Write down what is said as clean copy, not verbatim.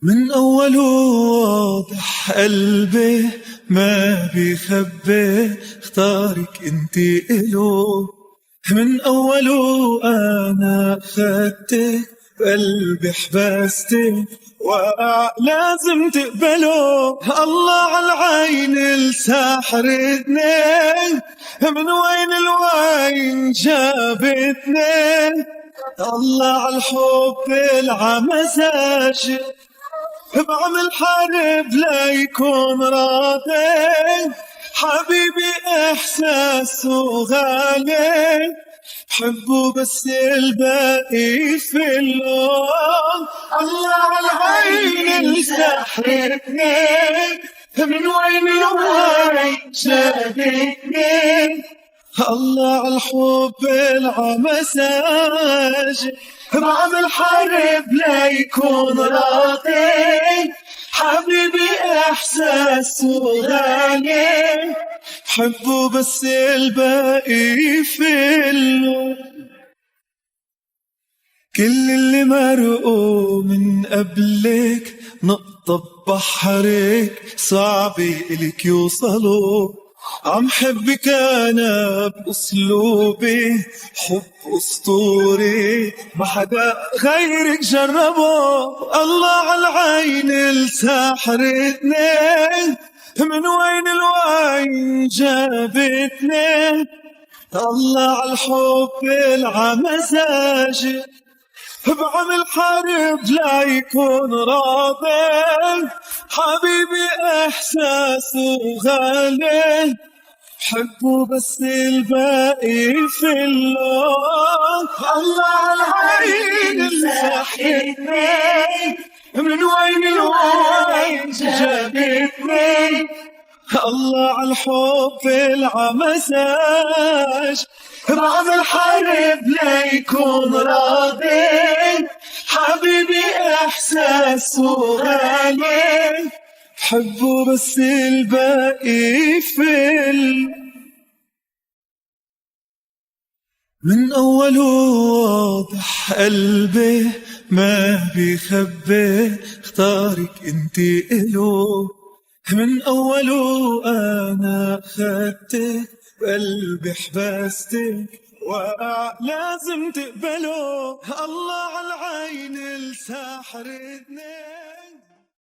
من أول واضح قلبي ما بيخبي اختارك انتي إلو. من أول أنا أخدتك بقلبي حبستك ولازم تقبلوا. الله عالعين الساحرتني، من وين الوين جابتني. الله عالحب العمزاج، بعمل حرب ليكون راضي. حبيبي إحساسه غالي، حبه بس الباقي في اللون. الله عالعين السحرتني، من وين الوين جابتني. الله عالحب العمزاج، بعمل حرب ليكون راضي. حبيبي إحساسه غالي، حبه بس الباقي في اللون. كل اللي مرقوا من قبلك نقطة بحرك صعب إلك يوصلوا. عم حبك أنا بأسلوبي، حب أسطوري ما حدا غيرك جربه. الله عالعين الساحرتني، من وين الوين جابتني. الله عالحب العمزاج، بعمل حرب ليكون راضي. حبيبي إحساسه غالي، حبه بس الباقي في اللون. الله عالعين الساحرتني، من وين الوين جابتني. الله عالحب العمزاج، بعمل حرب ليكون راضي. حبيبي إحساسه غالي، حبه بس الباقي في من أول واضح قلبي ما بيخبي اختارك انتي إلو. من أول أنا أخدتك بقلبي حبستك ولازم تقبلوا. الله عالعين الساحرتني.